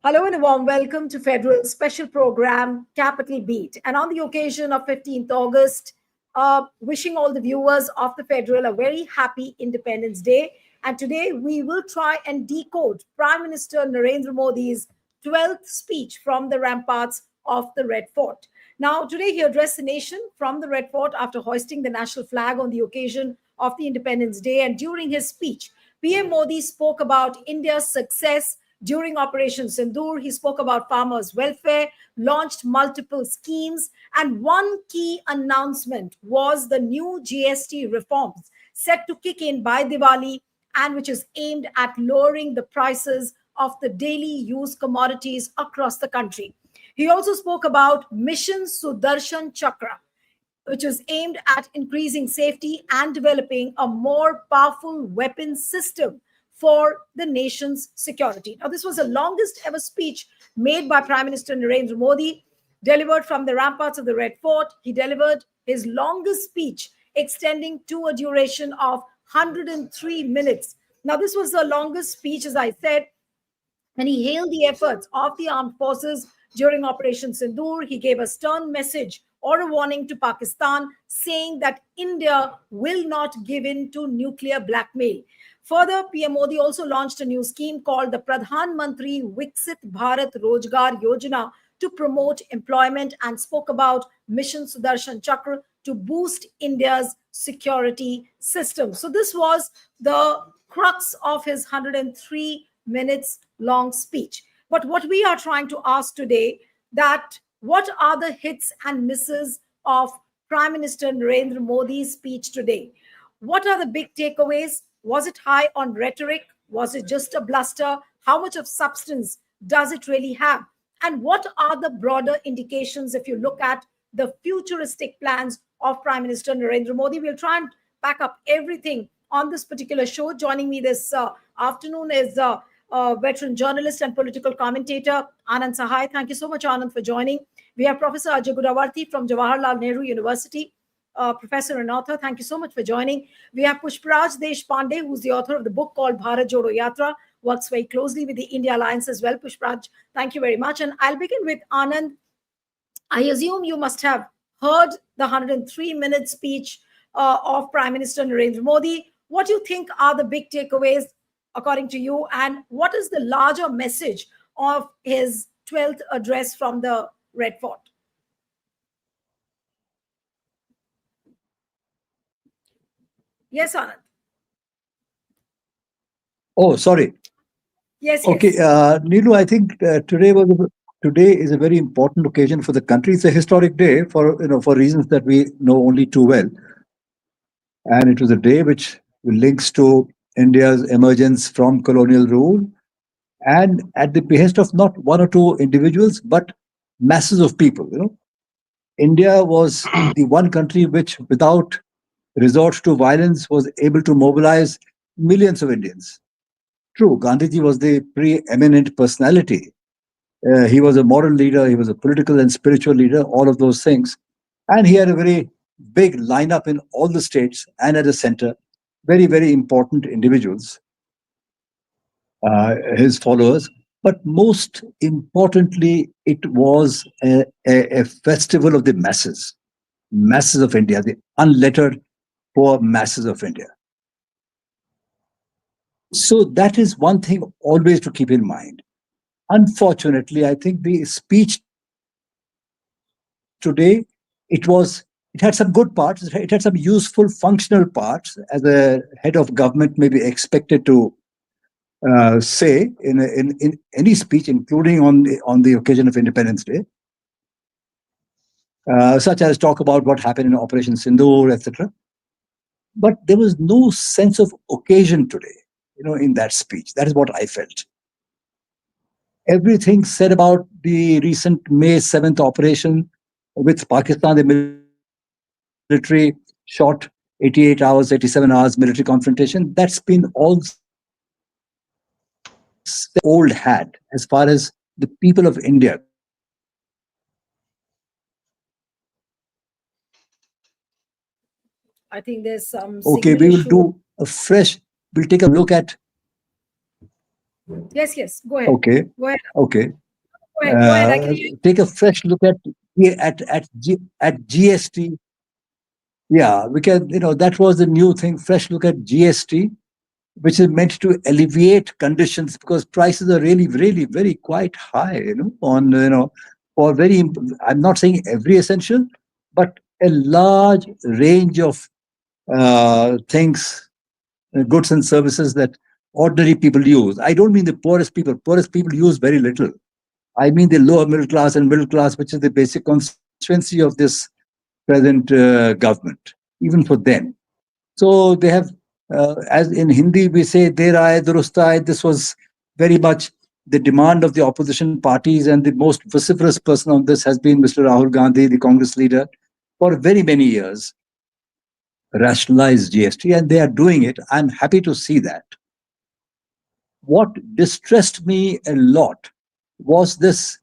Hello and a warm welcome to Federal special program Capital Beat. And on the occasion of 15th August, wishing all the viewers of the Federal a very happy Independence Day. And today we will try and decode Prime Minister Narendra Modi's 12th speech from the ramparts of the Red Fort. Now, today he addressed the nation from the Red Fort after hoisting the national flag on the occasion of the Independence Day. And during his speech, PM Modi spoke about India's success during Operation Sindoor. He spoke about farmers' welfare, launched multiple schemes, and one key announcement was the new GST reforms set to kick in by Diwali and which is aimed at lowering the prices of the daily use commodities across the country. He also spoke about Mission Sudarshan Chakra, which is aimed at increasing safety and developing a more powerful weapon system for the nation's security. Now, this was the longest ever speech made by Prime Minister Narendra Modi, delivered from the ramparts of the Red Fort. He delivered his longest speech, extending to a duration of 103 minutes. Now, this was the longest speech, as I said, and he hailed the efforts of the armed forces during Operation Sindoor. He gave a stern message or a warning to Pakistan, saying that India will not give in to nuclear blackmail. Further, PM Modi also launched a new scheme called the Pradhan Mantri Viksit Bharat Rozgar Yojana to promote employment and spoke about Mission Sudarshan Chakra to boost India's security system. So this was the crux of his 103 minutes long speech. But what we are trying to ask today, that what are the hits and misses of Prime Minister Narendra Modi's speech today? What are the big takeaways? Was it high on rhetoric? Was it just a bluster? How much of substance does it really have? And what are the broader indications if you look at the futuristic plans of Prime Minister Narendra Modi? We'll try and pack up everything on this particular show. Joining me this afternoon is veteran journalist and political commentator Anand Sahai. Thank you so much, Anand, for joining. We have Professor Ajay Gawri from Jawaharlal Nehru University, professor and author. Thank you so much for joining. We have Pushparaj Deshpande, who's the author of the book called Bharat Jodo Yatra, works very closely with the India Alliance as well. Pushparaj, thank you very much. And I'll begin with Anand. I assume you must have heard the 103-minute speech of Prime Minister Narendra Modi. What do you think are the big takeaways according to you, and what is the larger message of his 12th address from the Red Fort? Yes, Anand. Oh, sorry. Yes, Okay, yes. Neelu, I think today is a very important occasion for the country. It's a historic day for reasons that we know only too well, and it was a day which links to India's emergence from colonial rule, and at the behest of not one or two individuals, but masses of people. India was the one country which, without resort to violence, was able to mobilize millions of Indians. True, Gandhiji was the preeminent personality. He was a moral leader, he was a political and spiritual leader, all of those things. And he had a very big lineup in all the states and at the center, very, very important individuals, his followers. But most importantly, it was a festival of the masses of India, the unlettered poor masses of India. So that is one thing always to keep in mind. Unfortunately, I think the speech today, it had some good parts, it had some useful functional parts, as a head of government may be expected to say in any speech, including on the occasion of Independence Day, such as talk about what happened in Operation Sindoor, etc. But there was no sense of occasion today, in that speech. That is what I felt. Everything said about the recent May 7th operation with Pakistan, the military short 88 hours, 87 hours military confrontation, that's been all old hat as far as the people of India. I think there's some Okay, signal we will issue. do we'll take a look at. Yes, yes. Go ahead. Okay, Go ahead. okay. Go ahead. Go ahead. I can hear you. Take a fresh look at GST. Yeah, we can. That was the new thing. Fresh look at GST, which is meant to alleviate conditions because prices are really, really, very quite high. On for very. I'm not saying every essential, but a large range of things, goods and services that ordinary people use. I don't mean the poorest people. Poorest people use very little. I mean the lower middle class and middle class, which is the basic constituency of this present government, even for them. So they have, as in Hindi we say, "Der aaye, durust aaye." This was very much the demand of the opposition parties, and the most vociferous person on this has been Mr. Rahul Gandhi, the Congress leader, for very many years. Rationalize GST, and they are doing it. I'm happy to see that. What distressed me a lot was this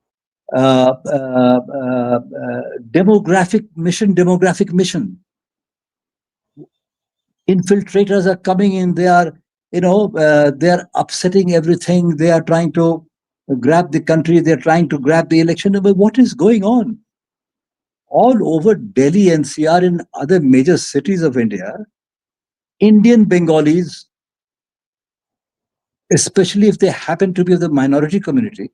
demographic mission. Infiltrators are coming in. They are, they are upsetting everything. They are trying to grab the country. They're trying to grab the election. But what is going on? All over Delhi NCR and other major cities of India, Indian Bengalis, especially if they happen to be of the minority community,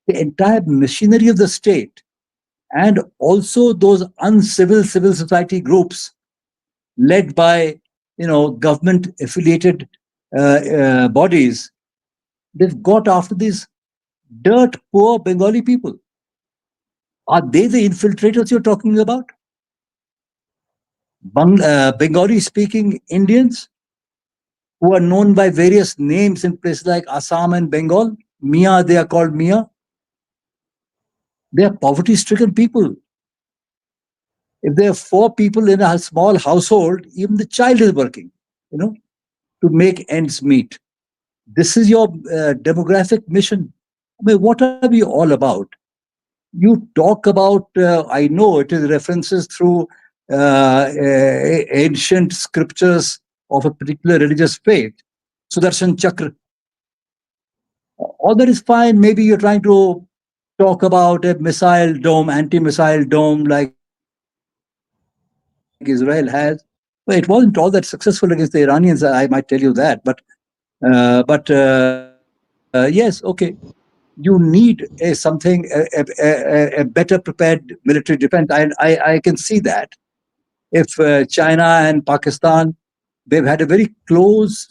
the entire machinery of the state, and also those uncivil civil society groups led by government affiliated bodies, they've got after these dirt poor Bengali people. Are they the infiltrators you're talking about? Bengali speaking Indians who are known by various names in places like Assam and Bengal. Mia, they are called Mia. They are poverty stricken people. If there are four people in a small household, even the child is working, to make ends meet. This is your demographic mission. I mean, what are we all about? You talk about, I know it is references through ancient scriptures of a particular religious faith, Sudarshan Chakra. All that is fine. Maybe you're trying to talk about a missile dome, anti-missile dome like Israel has. Well, it wasn't all that successful against the Iranians. I might tell you that, but yes, okay. You need a something a better prepared military defense. I can see that. If China and Pakistan, they've had a very close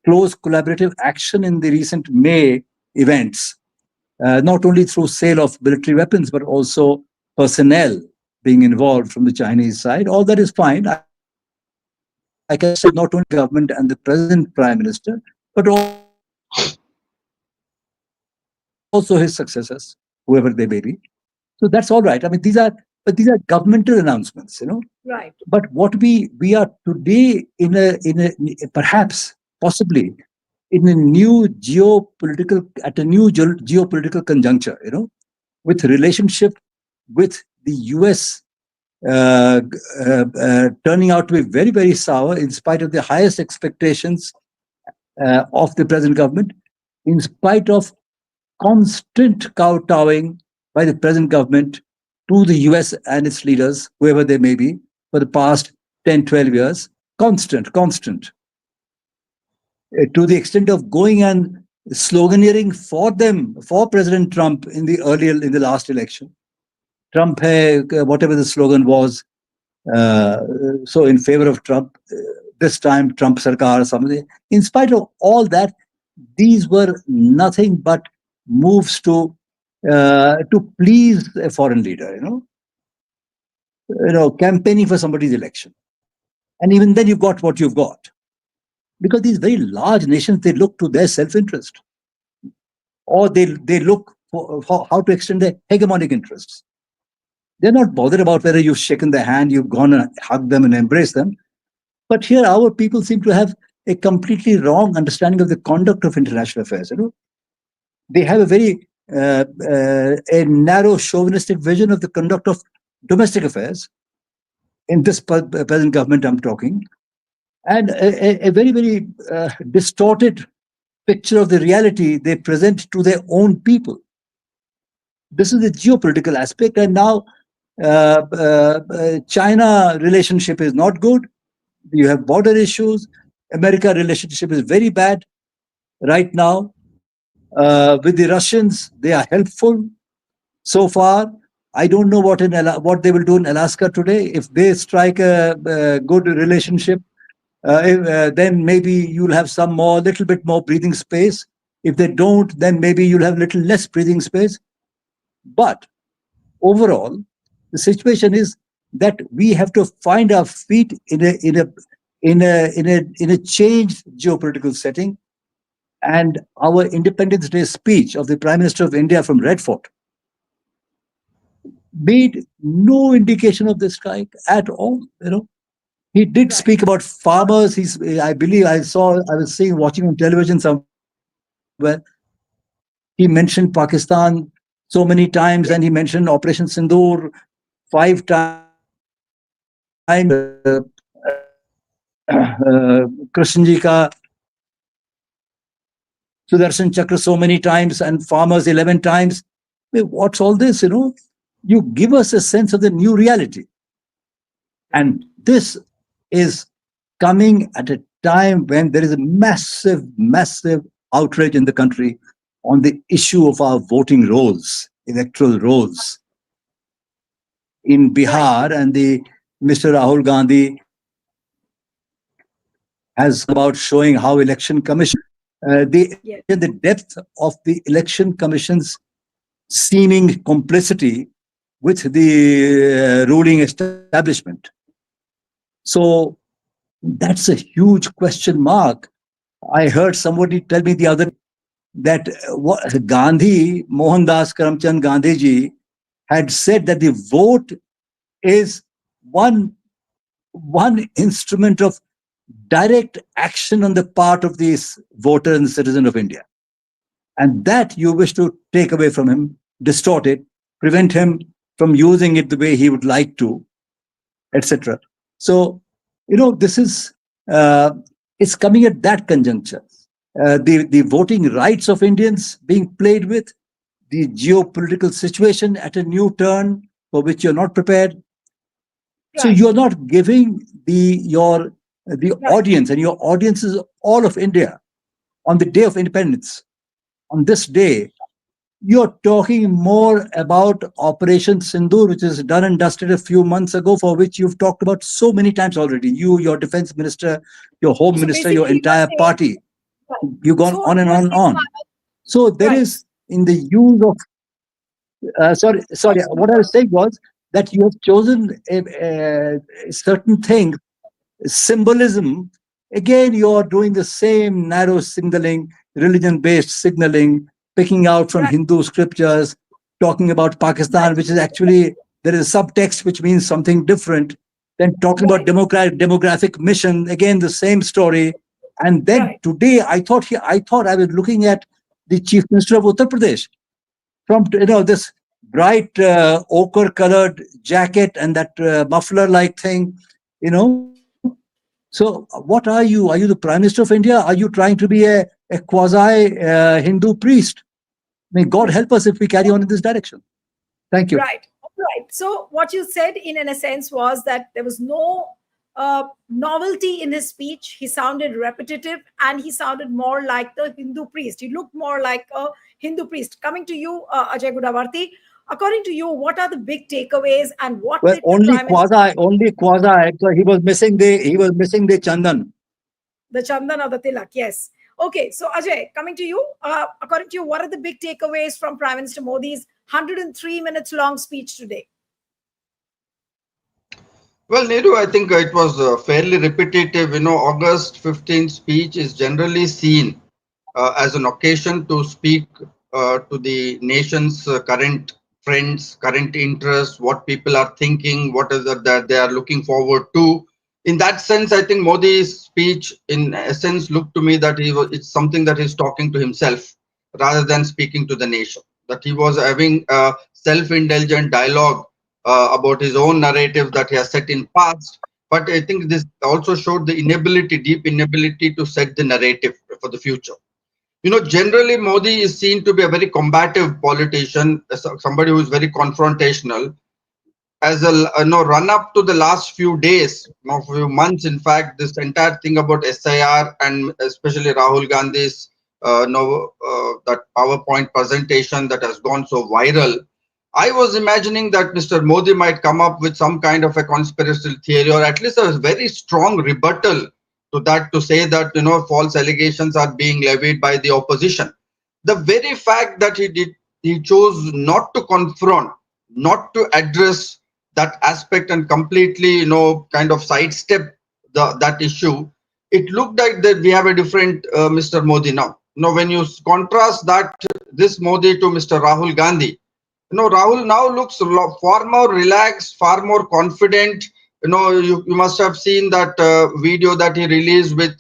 close collaborative action in the recent May events, not only through sale of military weapons, but also personnel being involved from the Chinese side. All that is fine. I can say not only government and the present prime minister, but also his successors, whoever they may be. So that's all right. I mean, these are, but these are governmental announcements, But what we are today in a perhaps possibly in a new geopolitical conjuncture, with relationship with the US turning out to be very, very sour in spite of the highest expectations of the present government, in spite of constant kowtowing by the present government to the US and its leaders, whoever they may be, for the past 10, 12 years. Constant. To the extent of going and sloganeering for them, for President Trump in the last election. Trump hai, whatever the slogan was, so in favor of Trump, this time Trump Sarkar or something. In spite of all that, these were nothing but moves to please a foreign leader, campaigning for somebody's election. And even then, you've got what you've got. Because these very large nations, they look to their self-interest, or they look for how to extend their hegemonic interests. They're not bothered about whether you've shaken their hand, you've gone and hugged them and embraced them. But here, our people seem to have a completely wrong understanding of the conduct of international affairs. They have a very a narrow chauvinistic vision of the conduct of domestic affairs. In this present government, I'm talking. and a very, very distorted picture of the reality they present to their own people. This is the geopolitical aspect. And now China relationship is not good. You have border issues. America relationship is very bad right now. With the Russians, they are helpful so far. I don't know what they will do in Alaska today. If they strike a good relationship, then maybe you'll have some more, little bit more breathing space. If they don't, then maybe you'll have a little less breathing space. But overall, the situation is that we have to find our feet in a changed geopolitical setting. And our Independence Day speech of the Prime Minister of India from Red Fort made no indication of the strike at all. He did Right. speak about farmers. I believe I was seeing, watching on television somewhere. He mentioned Pakistan so many times, and he mentioned Operation Sindoor 5 times. Krishan ji ka Sudarshan Chakra so many times, and farmers 11 times. What's all this? You give us a sense of the new reality. And this is coming at a time when there is a massive, massive outrage in the country on the issue of our voting rolls, electoral rolls. In Right. Bihar, and the Mr. Rahul Gandhi has about showing how election commission, Yes. the depth of the election commission's seeming complicity with the ruling establishment. So that's a huge question mark. I heard somebody tell me the other day that Gandhi, Mohandas Karamchand Gandhi ji, had said that the vote is one instrument of direct action on the part of the voter and the citizen of India. And that you wish to take away from him, distort it, prevent him from using it the way he would like to, etc. So, this is it's coming at that conjuncture. The voting rights of Indians being played with, the geopolitical situation at a new turn for which you're not prepared. So Right. you're not giving the Right. audience, and your audience is all of India, on the day of independence. On this day, you're talking more about Operation Sindoor, which is done and dusted a few months ago, for which you've talked about so many times already. You, your defense minister, your home So minister, your basically, you are entire saying, party. right. You've gone So on and you are on and saying, on. So there right. is, in the use of, sorry, what I was saying was that you have chosen a certain thing, symbolism. Again, you're doing the same narrow signaling, religion based signaling, picking out from Right. Hindu scriptures, talking about Pakistan, Right. which is actually, there is a subtext which means something different. Then talking about Right. demographic mission, again the same story. And then Right. today, I thought I was looking at the Chief Minister of Uttar Pradesh, from this bright ochre colored jacket and that muffler like thing. So what are you? Are you the Prime Minister of India? Are you trying to be a quasi Hindu priest? May God help us if we carry on in this direction. Thank you. Right. Right. So what you said, in a sense, was that there was no novelty in his speech. He sounded repetitive, and he sounded more like the Hindu priest. He looked more like a Hindu priest. Coming to you, Ajay Gudavarti, according to you, what are the big takeaways, and what Well, did the Prime Minister, only quasi. So he was missing the chandan. the Chandan or the Tilak? Yes. Okay. So Ajay, coming to you, according to you, what are the big takeaways from Prime Minister Modi's 103 minutes long speech today? Well, Nehru, I think it was fairly repetitive. August 15th speech is generally seen as an occasion to speak to the nation's current trends, current interests, what people are thinking, what is it that they are looking forward to. In that sense, I think Modi's speech, in essence, looked to me that it's something that he's talking to himself rather than speaking to the nation. That he was having a self-indulgent dialogue about his own narrative that he has set in past, But I think this also showed the inability, deep inability to set the narrative for the future. Generally Modi is seen to be a very combative politician, somebody who is very confrontational. As a run up to the last few days, few months, in fact, this entire thing about SIR and especially Rahul Gandhi's that PowerPoint presentation that has gone so viral, I was imagining that Mr. Modi might come up with some kind of a conspiracy theory, or at least a very strong rebuttal to that, to say that false allegations are being levied by the opposition. The very fact that he chose not to confront, not to address that aspect, and completely kind of sidestep that issue, it looked like that we have a different Mr. Modi now. When you contrast that this Modi to Mr. Rahul Gandhi, Rahul now looks far more relaxed, far more confident. You must have seen that video that he released with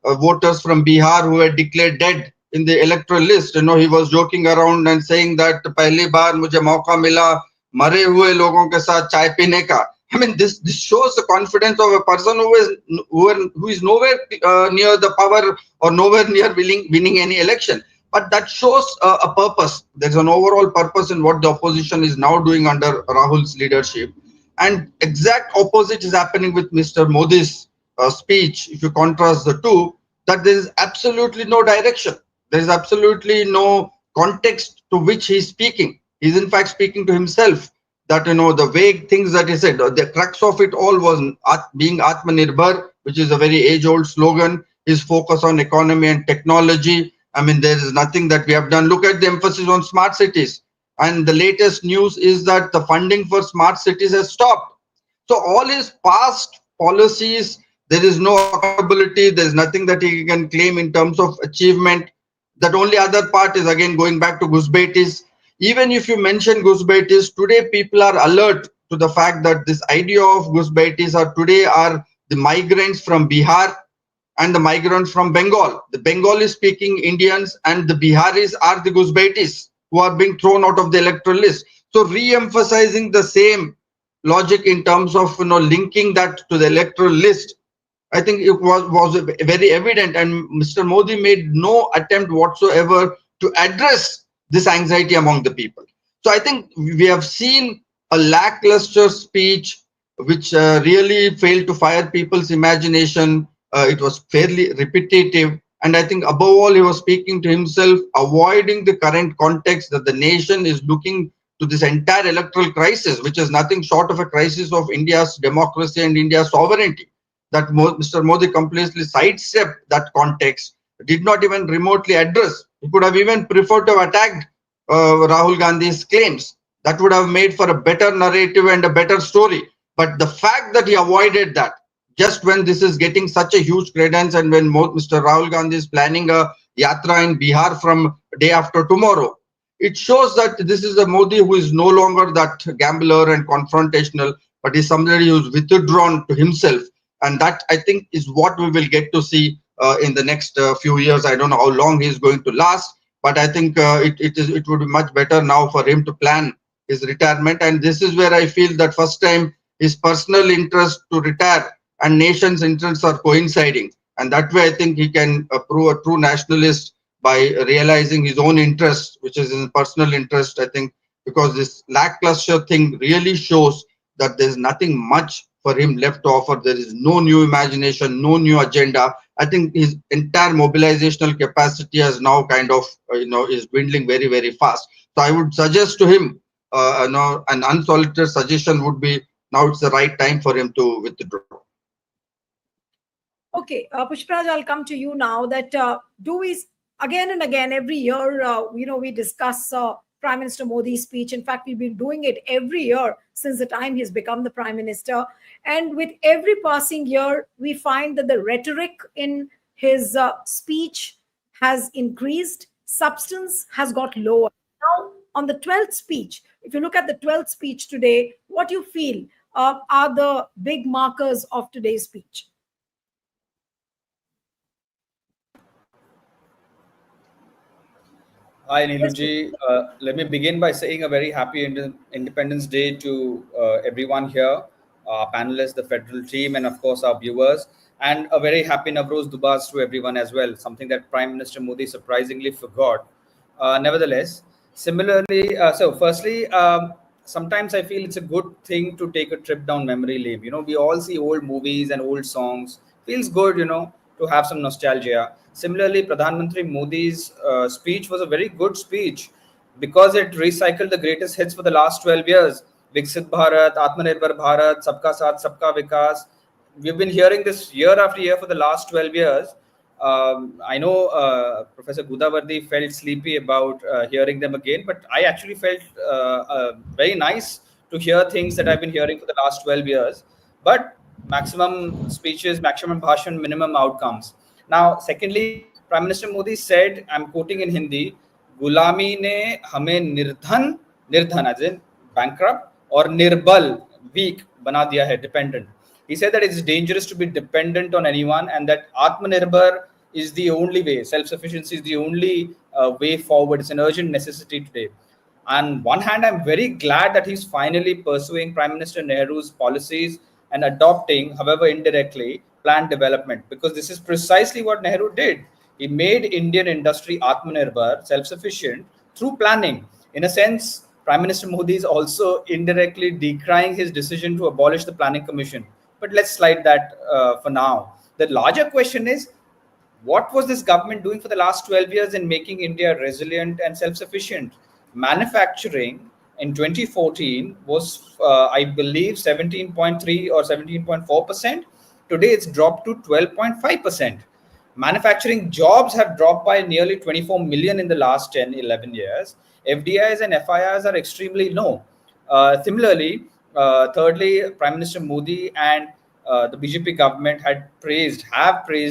voters from Bihar who had declared dead in the electoral list. He was joking around and saying that पहली बार मुझे मौका मिला मरे हुए लोगों के साथ चाय पीने का. I mean, this shows the confidence of a person who is nowhere near the power, or nowhere near winning any election. But that shows a purpose. There's an overall purpose in what the opposition is now doing under Rahul's leadership. And exact opposite is happening with Mr. Modi's speech. If you contrast the two, that there is absolutely no direction. There is absolutely no context to which he's speaking. He's in fact speaking to himself. That the vague things that he said, the crux of it all was being Atmanirbhar, which is a very age-old slogan. His focus on economy and technology. I mean, there is nothing that we have done. Look at the emphasis on smart cities. And the latest news is that the funding for smart cities has stopped. So all his past policies, there is no accountability. There's nothing that he can claim in terms of achievement. That only other part is again going back to Gbetesis. Even if you mention Gbetesis, today people are alert to the fact that this idea of Gbetesis are the migrants from Bihar and the migrants from Bengal. The Bengali speaking Indians and the Biharis are the Guzbetis who are being thrown out of the electoral list. So re-emphasizing the same logic in terms of linking that to the electoral list, I think it was very evident, and Mr. Modi made no attempt whatsoever to address this anxiety among the people. So I think we have seen a lackluster speech which really failed to fire people's imagination. It was fairly repetitive, and I think above all he was speaking to himself, avoiding the current context that the nation is looking to this entire electoral crisis, which is nothing short of a crisis of India's democracy and India's sovereignty. That Mr. Modi completely sidestepped that context, did not even remotely address. He could have even preferred to have attacked Rahul Gandhi's claims. That would have made for a better narrative and a better story. But the fact that he avoided that, just when this is getting such a huge credence, and when Mr. Rahul Gandhi is planning a yatra in Bihar from day after tomorrow, it shows that this is a Modi who is no longer that gambler and confrontational, but is somebody who's withdrawn to himself. And that, I think, is what we will get to see in the next few years. I don't know how long he is going to last, but I think it would be much better now for him to plan his retirement. And this is where I feel that first time his personal interest to retire and nation's interests are coinciding. And that way, I think he can prove a true nationalist by realizing his own interest, which is his personal interest, I think, because this lackluster thing really shows that there's nothing much for him left to offer. There is no new imagination, no new agenda. I think his entire mobilizational capacity has now kind of, is dwindling very, very fast. So I would suggest to him, an unsolicited suggestion would be, now it's the right time for him to withdraw. Okay, Pushparaj, I'll come to you now. That do we again and again every year, we discuss Prime Minister Modi's speech. In fact, we've been doing it every year since the time he's become the Prime Minister. And with every passing year, we find that the rhetoric in his speech has increased, substance has got lower. Now, on the 12th speech, if you look at the 12th speech today, what you feel are the big markers of today's speech? Hi, Niluji. Let me begin by saying a very happy Independence Day to everyone here. our panelists, the federal team, and of course our viewers. And a very happy Navroz Dubas to everyone as well, something that Prime Minister Modi surprisingly forgot. Nevertheless, similarly, so firstly, sometimes I feel it's a good thing to take a trip down memory lane. You know, we all see old movies and old songs. Feels good, you know, to have some nostalgia. Similarly, Pradhan Mantri Modi's speech was a very good speech because it recycled the greatest hits for the last 12 years. Viksit Bharat, Atmanirbhar Bharat, Sabka Saath, Sabka Vikas. We've been hearing this year after year for the last 12 years. I know Professor Gudavardi felt sleepy about hearing them again, but I actually felt very nice to hear things that I've been hearing for the last 12 years. But maximum speeches, maximum bhashan, minimum outcomes. Now, secondly, Prime Minister Modi said, I'm quoting in Hindi, Gulami ne hame निर्धन as in bankrupt, or nirbal, weak, bana diya hai, dependent. He said that it's dangerous to be dependent on anyone, and that Atmanirbhar is the only way. Self-sufficiency is the only way forward. It's an urgent necessity today. On one hand, I'm very glad that he's finally pursuing Prime Minister Nehru's policies and adopting, however indirectly, planned development, because this is precisely what Nehru did. He made Indian industry Atmanirbhar, self-sufficient, through planning. In a sense, Prime Minister Modi is also indirectly decrying his decision to abolish the Planning Commission. But let's slide that for now. The larger question is, what was this government doing for the last 12 years in making India resilient and self-sufficient? Manufacturing in 2014 was, I believe, 17.3 or 17.4%. Today it's dropped to 12.5%. Manufacturing jobs have dropped by nearly 24 million in the last 10, 11 years. FDIs and FIRs are extremely low. Similarly, thirdly, Prime Minister Modi and the BJP government have praised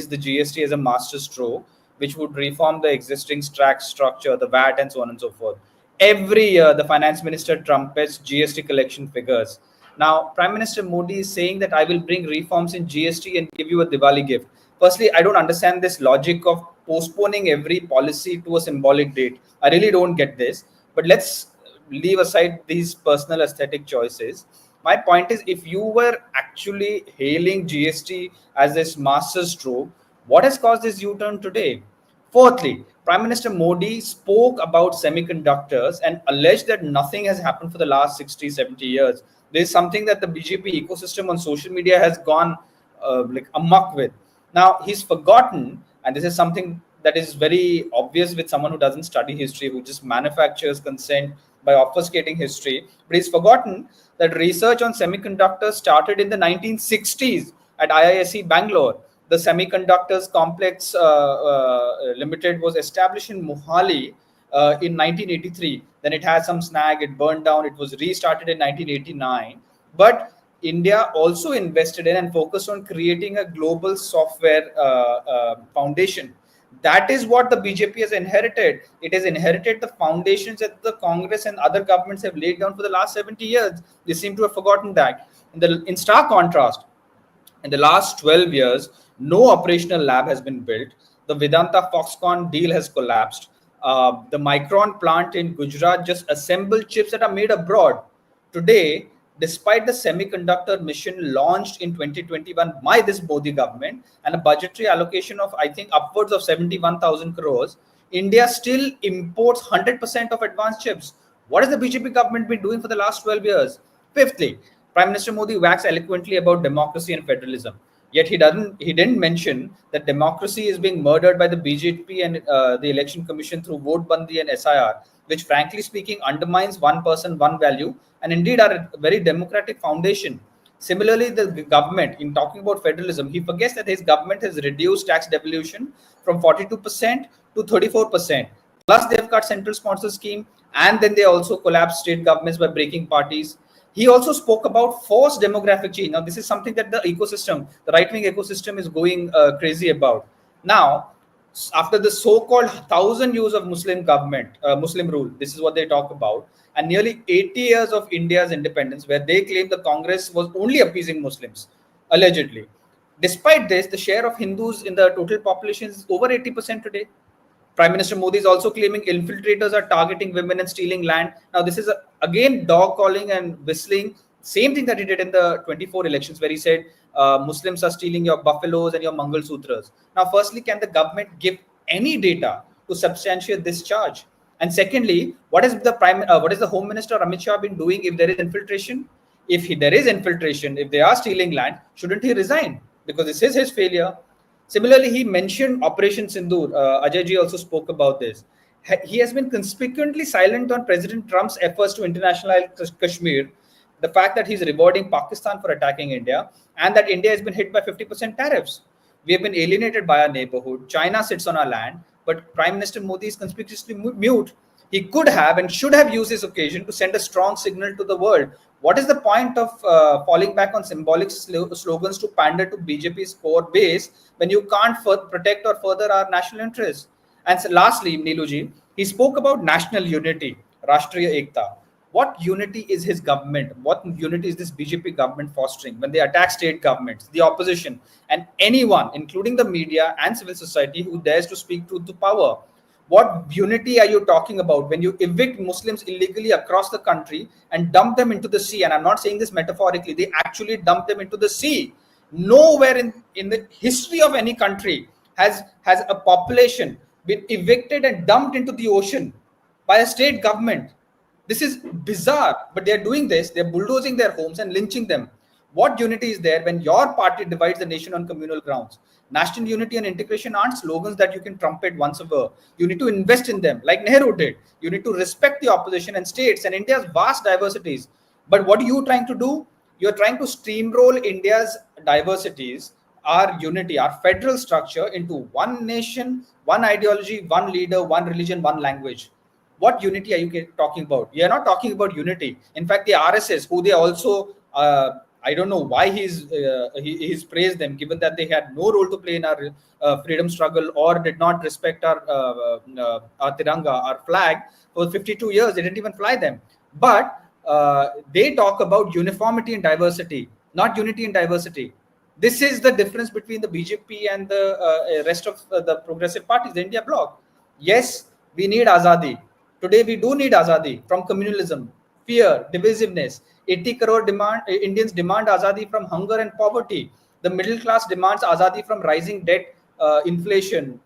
the GST as a master stroke, which would reform the existing tax structure, the VAT, and so on and so forth. Every year, the finance minister trumpets GST collection figures. Now, Prime Minister Modi is saying that I will bring reforms in GST and give you a Diwali gift. Firstly, I don't understand this logic of postponing every policy to a symbolic date. I really don't get this. But let's leave aside these personal aesthetic choices. My point is, if you were actually hailing GST as this master stroke, what has caused this U-turn today? Fourthly, Prime Minister Modi spoke about semiconductors and alleged that nothing has happened for the last 60, 70 years. This is something that the BJP ecosystem on social media has gone like amok with. Now, he's forgotten, and this is something that is very obvious with someone who doesn't study history, who just manufactures consent by obfuscating history. But he's forgotten that research on semiconductors started in the 1960s at IISc Bangalore. The Semiconductors Complex Limited was established in Mohali in 1983. Then it had some snag, it burned down, it was restarted in 1989. But India also invested in and focused on creating a global software foundation. That is what the BJP has inherited. It has inherited the foundations that the Congress and other governments have laid down for the last 70 years. They seem to have forgotten that. In stark contrast, in the last 12 years, no operational lab has been built. The Vedanta Foxconn deal has collapsed. The Micron plant in Gujarat just assembled chips that are made abroad. Today, despite the semiconductor mission launched in 2021 by this Modi government and a budgetary allocation of, I think, upwards of 71,000 crores, India still imports 100% of advanced chips. What has the BJP government been doing for the last 12 years? Fifthly, Prime Minister Modi waxed eloquently about democracy and federalism. Yet he didn't mention that democracy is being murdered by the BJP and the Election Commission through vote bandi and SIR, which frankly speaking undermines one person, one value, and indeed are a very democratic foundation. Similarly, the government, in talking about federalism, he forgets that his government has reduced tax devolution from 42% to 34%. Plus, they have cut central sponsor scheme, and then they also collapsed state governments by breaking parties. He also spoke about forced demographic change. Now, this is something that the right-wing ecosystem is going crazy about. Now, after the so-called 1,000 years of Muslim rule, this is what they talk about, and nearly 80 years of India's independence, where they claim the Congress was only appeasing Muslims, allegedly. Despite this, the share of Hindus in the total population is over 80% today. Prime Minister Modi is also claiming infiltrators are targeting women and stealing land. Now, this is again dog calling and whistling Same thing that he did in the 24 elections, where he said Muslims are stealing your buffaloes and your Mangal Sutras. Now, firstly, can the government give any data to substantiate this charge? And secondly, what is the Home Minister Amit Shah been doing if there is infiltration? If there is infiltration, if they are stealing land, shouldn't he resign? Because this is his failure. Similarly, he mentioned Operation Sindoor. Ajay ji also spoke about this. He has been conspicuously silent on President Trump's efforts to internationalize Kashmir, the fact that he's rewarding Pakistan for attacking India, and that India has been hit by 50% tariffs. We have been alienated by our neighborhood. China sits on our land, but Prime Minister Modi is conspicuously mute. He could have and should have used this occasion to send a strong signal to the world. What is the point of falling back on symbolic slogans to pander to BJP's core base when you can't protect or further our national interests? And so lastly, Neeluji, he spoke about national unity, Rashtriya Ekta. What unity is his government? What unity is this BJP government fostering when they attack state governments, the opposition, and anyone, including the media and civil society, who dares to speak truth to power? What unity are you talking about when you evict Muslims illegally across the country and dump them into the sea? And I'm not saying this metaphorically, they actually dump them into the sea. Nowhere in the history of any country has a population been evicted and dumped into the ocean by a state government. This is bizarre, but they're doing this. They're bulldozing their homes and lynching them. What unity is there when your party divides the nation on communal grounds? National unity and integration aren't slogans that you can trumpet once a year. You need to invest in them like Nehru did. You need to respect the opposition and states and India's vast diversities. But what are you trying to do? You're trying to steamroll India's diversities, our unity, our federal structure into one nation, one ideology, one leader, one religion, one language. What unity are you talking about? You're not talking about unity. In fact, the RSS, who they also, I don't know why he's praised them, given that they had no role to play in our freedom struggle or did not respect our Tiranga, our flag, for 52 years. They didn't even fly them. But they talk about uniformity and diversity, not unity and diversity. This is the difference between the BJP and the rest of the progressive parties, the India bloc. Yes, we need Azadi. Today, we do need Azadi from communalism, fear, divisiveness. 80 crore Indians demand Azadi from hunger and poverty. The middle class demands Azadi from rising debt, inflation,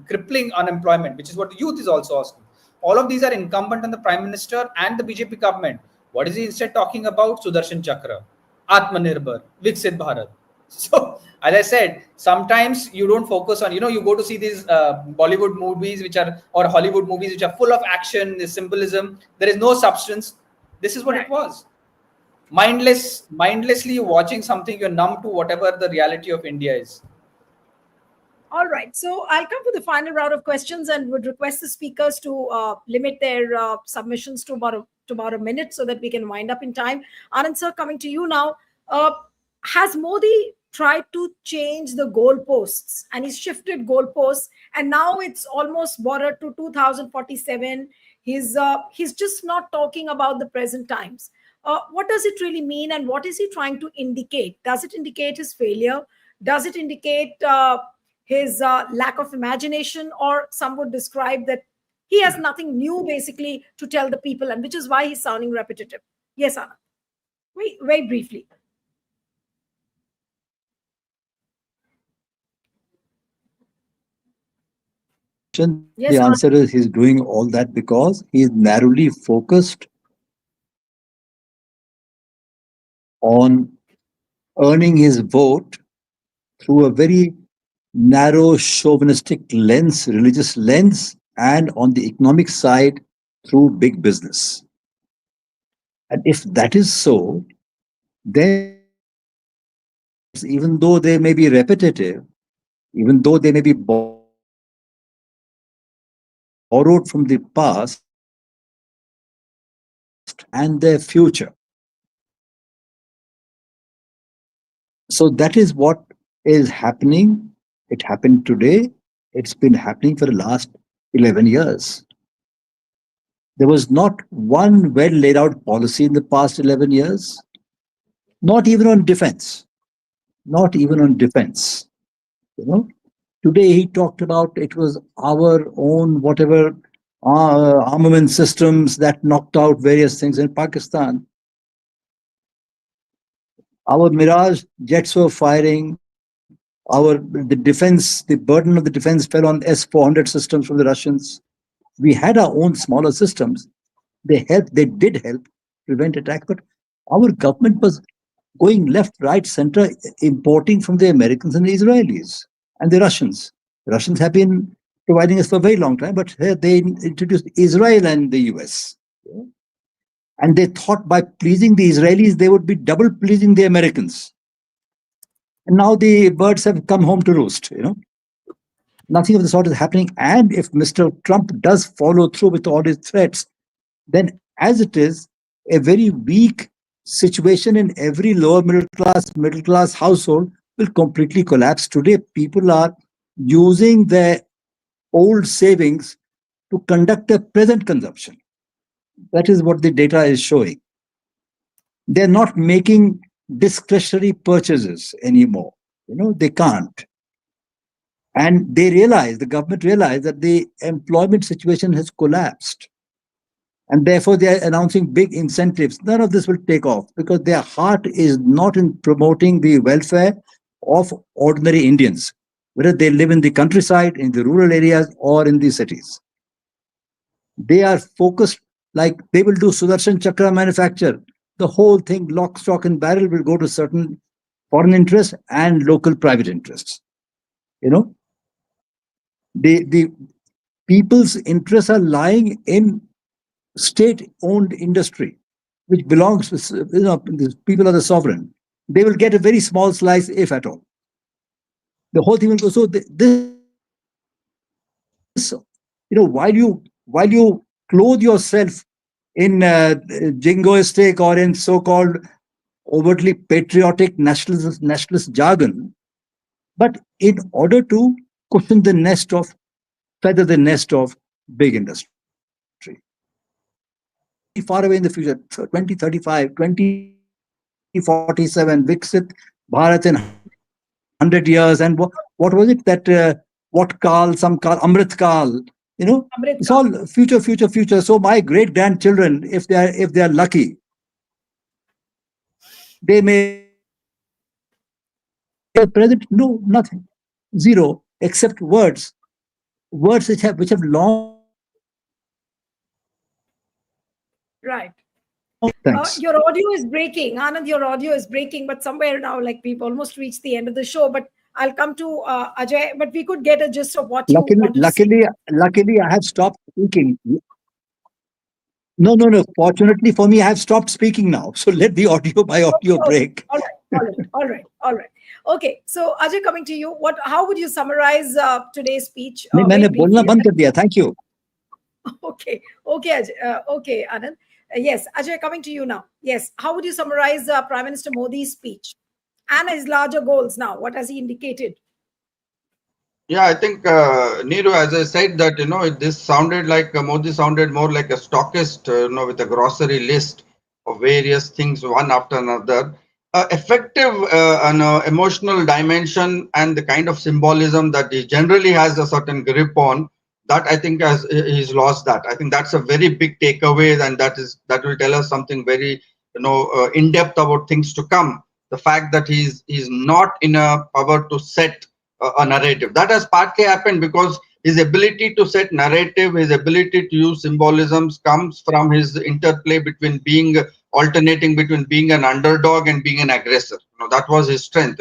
crippling unemployment, which is what the youth is also asking. All of these are incumbent on the Prime Minister and the BJP government. What is he instead talking about? Sudarshan Chakra, Atmanirbhar, Viksit Bharat. So, as I said, sometimes you don't focus on, you go to see these Bollywood movies or Hollywood movies which are full of action, symbolism. There is no substance. This is what it was. Mindlessly watching something, you're numb to whatever the reality of India is. All right. So I'll come to the final round of questions and would request the speakers to limit their submissions to about a minute so that we can wind up in time. Anand sir, coming to you now. Has Modi tried to change the goalposts, and he's shifted goalposts, and now it's almost bordered to 2047? He's just not talking about the present times. What does it really mean, and what is he trying to indicate? Does it indicate his failure? Does it indicate his lack of imagination? Or some would describe that he has nothing new basically to tell the people, and which is why he's sounding repetitive. Yes, Anand. Very, very briefly. The answer is he's doing all that because he's narrowly focused on earning his vote through a very narrow chauvinistic lens, religious lens, and on the economic side through big business. And if that is so, then even though they may be repetitive, even though they may be borrowed from the past and their future. So that is what is happening. It happened today. It's been happening for the last 11 years. There was not one well laid out policy in the past 11 years, not even on defense. Not even on defense. Today he talked about it was our own whatever armament systems that knocked out various things in Pakistan. Our Mirage jets were firing. The burden of the defense fell on S-400 systems from the Russians. We had our own smaller systems. They did help prevent attack, but our government was going left, right, center, importing from the Americans and the Israelis and the Russians. The Russians have been providing us for a very long time, but they introduced Israel and the US. And they thought by pleasing the Israelis, they would be double pleasing the Americans. And now the birds have come home to roost. Nothing of the sort is happening. And if Mr. Trump does follow through with all his threats, then as it is, a very weak situation in every lower middle class household will completely collapse. Today, people are using their old savings to conduct a present consumption. That is what the data is showing. They're not making discretionary purchases anymore. They can't. And the government realized that the employment situation has collapsed. And therefore, they are announcing big incentives. None of this will take off because their heart is not in promoting the welfare of ordinary Indians, whether they live in the countryside, in the rural areas, or in the cities. They are focused, like they will do Sudarshan Chakra manufacture. The whole thing, lock, stock, and barrel, will go to certain foreign interests and local private interests. The people's interests are lying in state-owned industry, which belongs to, the people are the sovereign. They will get a very small slice, if at all. The whole thing will go. So this, while you clothe yourself in jingoistic or in so-called overtly patriotic nationalist jargon, but in order to feather the nest of big industry. Far away in the future, 2035, 2047, Viksit Bharat in 100 years. And what was it that, what Kal, some Kal, Amrit Kal, it's all future. So my great grandchildren, if they are lucky, they may present no nothing, zero, except words which have long. Right. Thanks. Your audio is breaking, Anand. Your audio is breaking, but somewhere now, like we've almost reached the end of the show. But I'll come to Ajay. But we could get a gist of what you want to say. Luckily, I have stopped speaking. No. Fortunately for me, I have stopped speaking now. So let the audio break. All right. Okay. So Ajay, coming to you, how would you summarize today's speech? मैंने बोलना बंद कर दिया. Thank you. Okay, Ajay. Okay, Anand. Yes, Ajay, coming to you now. Yes, how would you summarize Prime Minister Modi's speech and his larger goals now? What has he indicated? Yeah, I think, Neeru, as I said that, this sounded like, Modi sounded more like a stockist, with a grocery list of various things, one after another. Effective emotional dimension and the kind of symbolism that he generally has a certain grip on, that I think he's lost that. I think that's a very big takeaway, and that will tell us something very, in depth about things to come. The fact that he's not in a power to set a narrative. That has partly happened because his ability to set narrative, his ability to use symbolisms comes from his interplay between alternating between being an underdog and being an aggressor. That was his strength.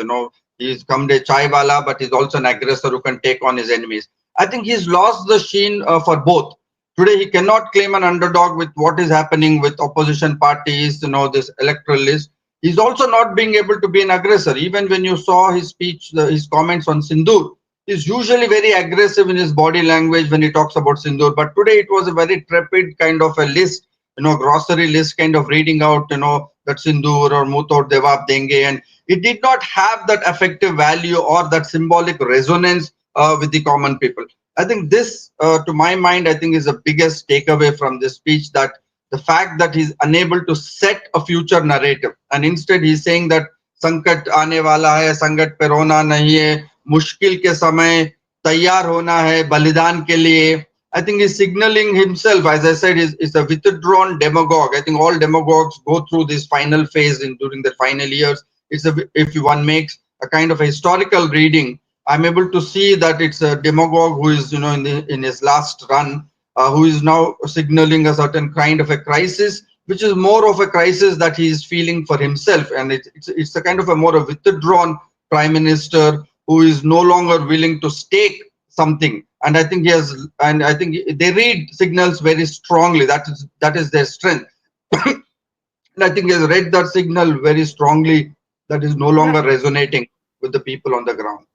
He's come a chai wala, but he's also an aggressor who can take on his enemies. I think he's lost the sheen for both. Today, he cannot claim an underdog with what is happening with opposition parties, this electoral list. He's also not being able to be an aggressor. Even when you saw his speech, his comments on Sindoor, he's usually very aggressive in his body language when he talks about Sindoor. But today it was a very trepid kind of a list, grocery list kind of reading out, that Sindoor or Mutor Devab Denge. And it did not have that affective value or that symbolic resonance with the common people. I think this, to my mind, I think is the biggest takeaway from this speech, that the fact that he's unable to set a future narrative, and instead he's saying that संकट आने वाला है, संकट पे रोना नहीं है, मुश्किल के समय तैयार होना है बलिदान के लिए. I think he's signaling himself, as I said, is a withdrawn demagogue. I think all demagogues go through this final phase during the final years. if one makes a kind of a historical reading, I'm able to see that it's a demagogue who is, in his last run, who is now signaling a certain kind of a crisis, which is more of a crisis that he is feeling for himself, and it's a kind of a more a withdrawn prime minister who is no longer willing to stake something. And I think they read signals very strongly. That is their strength. And I think he has read that signal very strongly, that is no longer resonating with the people on the ground.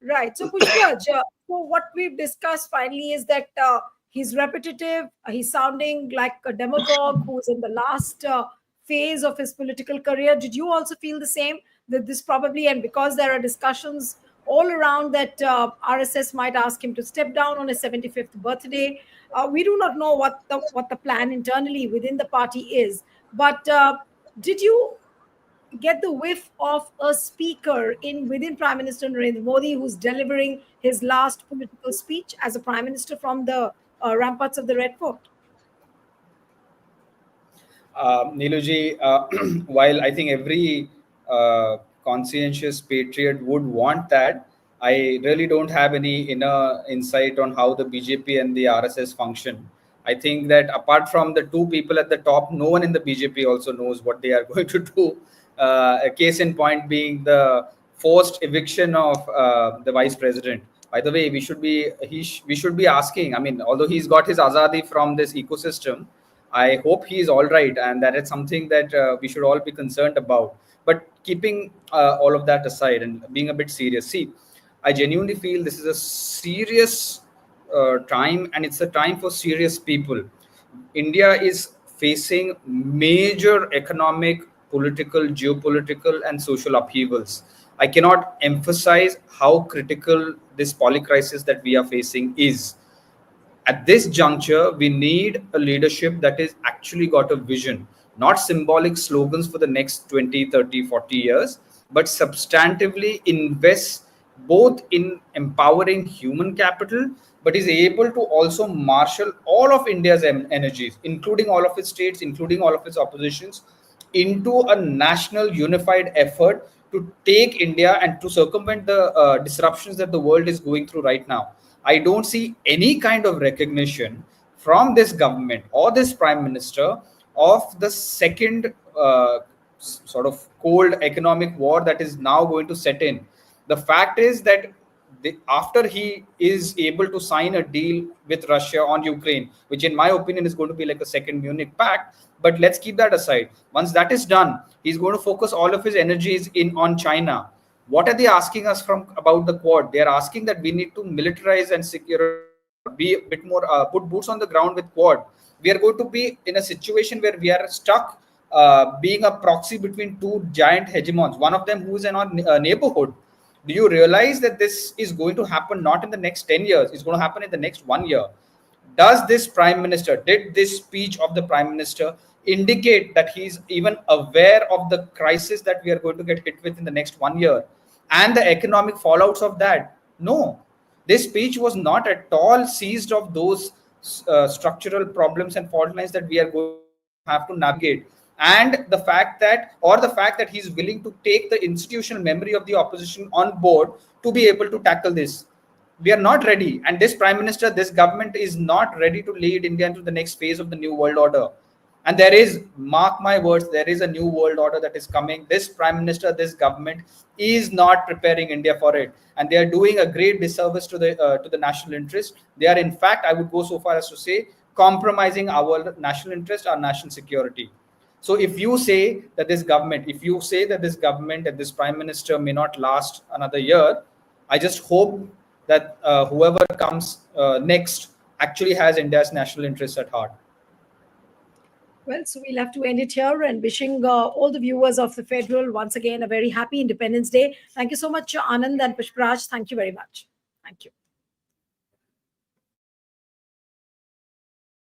Right. So, Pushpaj, so what we've discussed finally is that he's repetitive, he's sounding like a demagogue who's in the last phase of his political career. Did you also feel the same? That this probably, and because there are discussions all around that RSS might ask him to step down on his 75th birthday. We do not know what the plan internally within the party is. But did you get the whiff of a speaker within Prime Minister Narendra Modi who's delivering his last political speech as a Prime Minister from the ramparts of the Red Fort? Niluji, while I think every conscientious patriot would want that, I really don't have any inner insight on how the BJP and the RSS function. I think that apart from the two people at the top, no one in the BJP also knows what they are going to do. A case in point being the forced eviction of the vice president. By the way, we should be asking. I mean, although he's got his Azadi from this ecosystem, I hope he is all right, and that is something that we should all be concerned about. But keeping all of that aside and being a bit serious, see, I genuinely feel this is a serious time, and it's a time for serious people. India is facing major economic, political, geopolitical, and social upheavals. I cannot emphasize how critical this polycrisis that we are facing is. At this juncture, we need a leadership that is actually got a vision, not symbolic slogans for the next 20, 30, 40 years, but substantively invests both in empowering human capital, but is able to also marshal all of India's energies, including all of its states, including all of its oppositions, into a national unified effort to take India and to circumvent the disruptions that the world is going through right now. I don't see any kind of recognition from this government or this prime minister of the second sort of cold economic war that is now going to set in. The fact is that after he is able to sign a deal with Russia on Ukraine, which in my opinion is going to be like a second Munich Pact, but let's keep that aside. Once that is done, he's going to focus all of his energies on China. What are they asking us about the Quad? They are asking that we need to militarize and secure, be a bit more, put boots on the ground with Quad. We are going to be in a situation where we are stuck being a proxy between two giant hegemons, one of them who is in our neighborhood. Do you realize that this is going to happen not in the next 10 years? It's going to happen in the next 1 year. Did this speech of the prime minister indicate that he's even aware of the crisis that we are going to get hit with in the next 1 year and the economic fallouts of that? No, this speech was not at all seized of those structural problems and fault lines that we are going to have to navigate. And the fact that he's willing to take the institutional memory of the opposition on board to be able to tackle this. We are not ready. And this prime minister, this government is not ready to lead India into the next phase of the new world order. And there is, mark my words, there is a new world order that is coming. This prime minister, this government is not preparing India for it. And they are doing a great disservice to the national interest. They are, in fact, I would go so far as to say, compromising our national interest, our national security. So if you say that this government and this prime minister may not last another year, I just hope that whoever comes next actually has India's national interests at heart. Well, so we'll have to end it here, and wishing all the viewers of the Federal once again a very happy Independence Day. Thank you so much, Anand and Pushpraj. Thank you very much. Thank you.